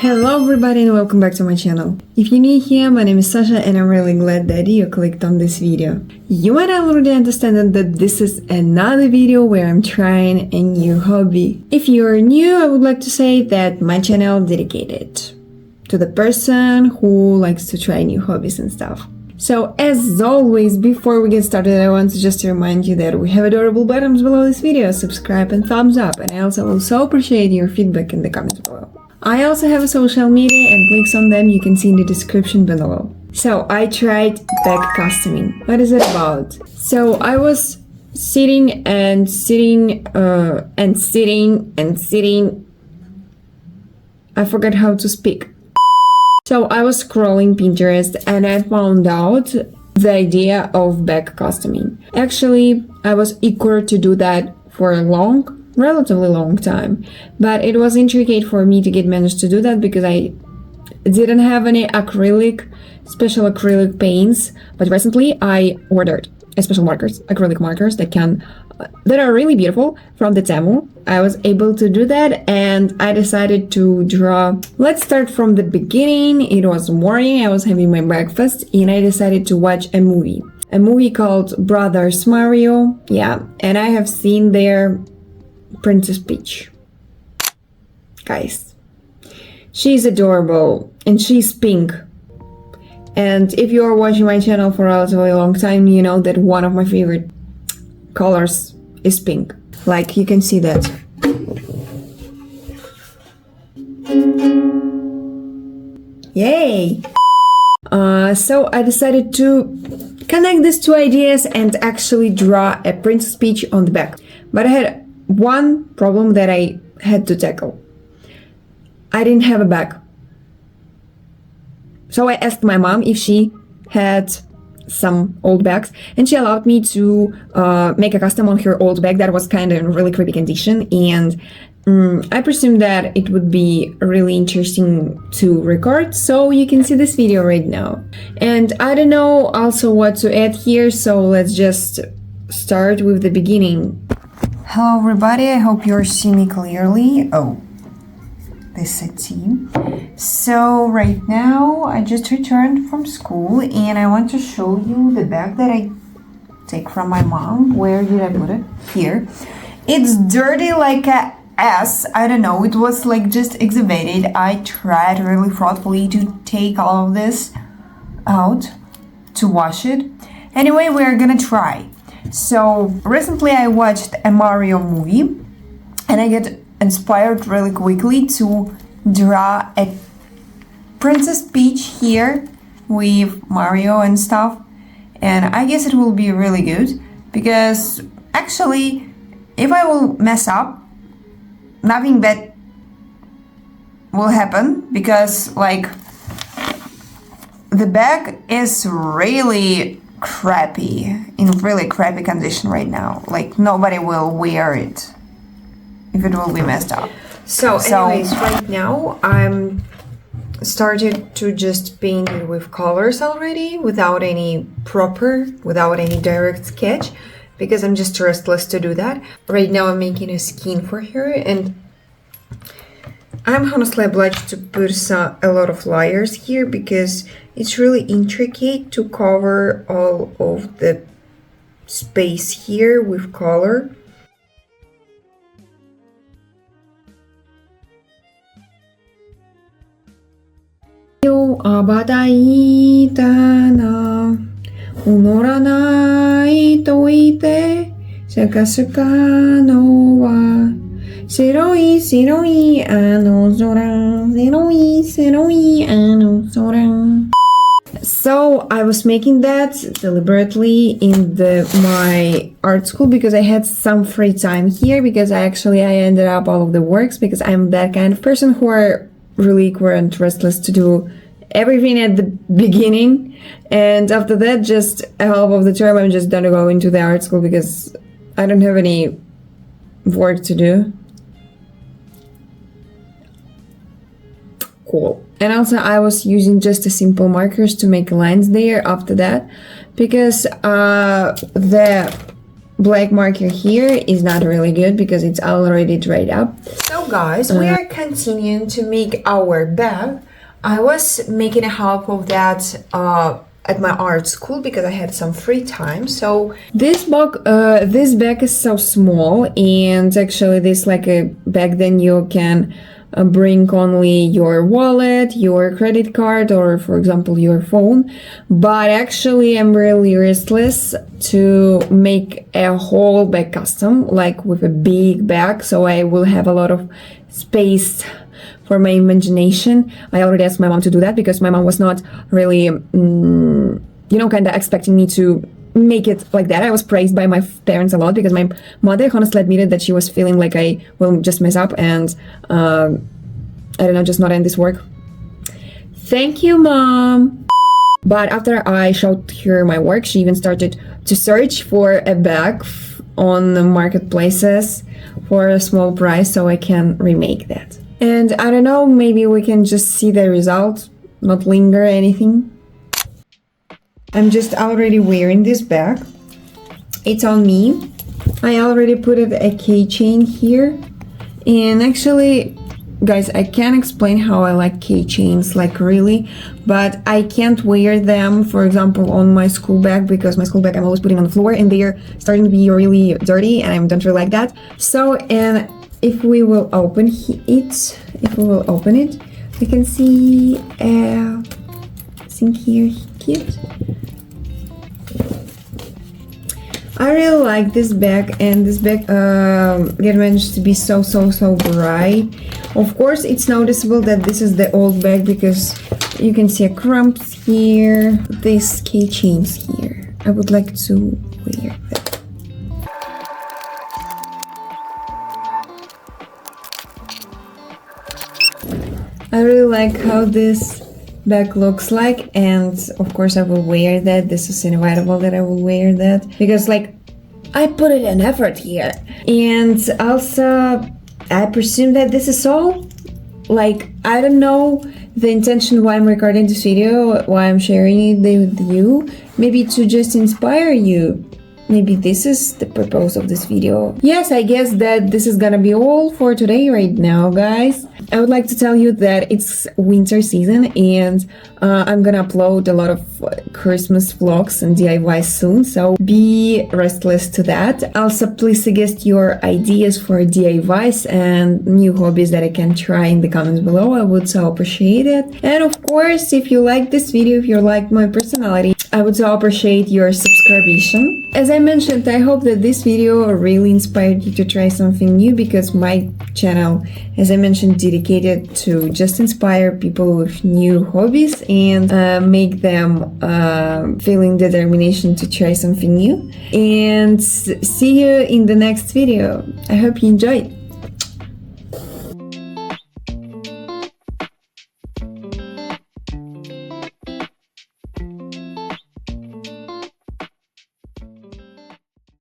Hello everybody and welcome back to my channel. If you're new here, my name is Sasha and I'm really glad that you clicked on this video. You might already understand that this is another video where I'm trying a new hobby. If you're new, I would like to say that my channel is dedicated to the person who likes to try new hobbies and stuff. So as always, before we get started, I want to just remind you that we have adorable buttons below this video, subscribe and thumbs up, and I also will so appreciate your feedback in the comments below. I also have a social media and links on them you can see in the description below. So I tried bag costuming. What is it about? So I was sitting. I forgot how to speak. So I was scrolling Pinterest and I found out the idea of bag costuming. Actually, I was eager to do that for a relatively long time, but it was intricate for me to manage to do that because I didn't have any special acrylic paints. But recently I ordered special acrylic markers that are really beautiful from the Temu. I was able to do that and I decided to draw. Let's start from the beginning. It was morning, I was having my breakfast and I decided to watch a movie called Brothers Mario. Yeah, and I have seen their Princess Peach. Guys, she's adorable and she's pink. And if you are watching my channel for a relatively long time, you know that one of my favorite colors is pink. Like, you can see that. Yay! So I decided to connect these two ideas and actually draw a Princess Peach on the back. But I had one problem that I had to tackle. I didn't have a bag. So I asked my mom if she had some old bags, and she allowed me to make a custom on her old bag that was kind of in really creepy condition, and I presumed that it would be really interesting to record, so you can see this video right now. And I don't know also what to add here, so let's just start with the beginning. Hello everybody, I hope you're seeing me clearly. Oh, this I see. So right now I just returned from school and I want to show you the bag that I take from my mom. Where did I put it? Here. It's dirty like a ass. I don't know, it was like just excavated. I tried really thoughtfully to take all of this out to wash it. Anyway, we're gonna try. So recently I watched a Mario movie and I get inspired really quickly to draw a Princess Peach here with Mario and stuff, and I guess it will be really good because actually if I will mess up, nothing bad will happen because like the bag is really in really crappy condition right now. Like nobody will wear it if it will be messed up. So anyways, right now I'm started to just paint it with colors already without any direct sketch because I'm just restless to do that. Right now I'm making a skin for her and I'm honestly obliged to put a lot of layers here because it's really intricate to cover all of the space here with color. So I was making that deliberately in my art school because I had some free time here because I ended up all of the works because I'm that kind of person who are really equal restless to do everything at the beginning, and after that just half of the term I'm just gonna go into the art school because I don't have any work to do. Cool. And also I was using just a simple markers to make lines there after that because the black marker here is not really good because it's already dried up. So guys, we are continuing to make our bag. I was making a help of that at my art school because I had some free time. So this bag is so small, and actually this like a bag then you can bring only your wallet, your credit card, or for example your phone. But actually I'm really restless to make a whole bag custom, like with a big bag, so I will have a lot of space for my imagination. I already asked my mom to do that because my mom was not really kind of expecting me to make it like that. I was praised by my parents a lot because my mother honestly admitted that she was feeling like I will just mess up and I don't know, just not end this work. Thank you, Mom. But after I showed her my work, she even started to search for a bag on the marketplaces for a small price so I can remake that. And I don't know, maybe we can just see the result, not linger or anything. I'm just already wearing this bag. It's on me. I already put a keychain here. And actually, guys, I can't explain how I like keychains, like really, but I can't wear them, for example, on my school bag because my school bag I'm always putting on the floor and they're starting to be really dirty and I don't really like that. So, and if we will open it, we can see thing here, cute. I really like this bag, and this bag managed to be so bright. Of course, it's noticeable that this is the old bag because you can see a crumbs here, these keychains here. I would like to wear them. I really like how this bag looks like, and of course I will wear that. This is inevitable that I will wear that because like I put it an effort here. And also I presume that this is all, like, I don't know the intention why I'm recording this video, why I'm sharing it with you, maybe to just inspire you. Maybe this is the purpose of this video. Yes, I guess that this is gonna be all for today right now, guys. I would like to tell you that it's winter season and I'm gonna upload a lot of Christmas vlogs and DIYs soon, so be restless to that. Also, please suggest your ideas for DIYs and new hobbies that I can try in the comments below. I would so appreciate it. And of course, if you like this video, if you like my personality, I would so appreciate your subscription. As I mentioned, I hope that this video really inspired you to try something new because my channel, as I mentioned, dedicated to just inspire people with new hobbies and make them feeling determination to try something new. And see you in the next video. I hope you enjoyed.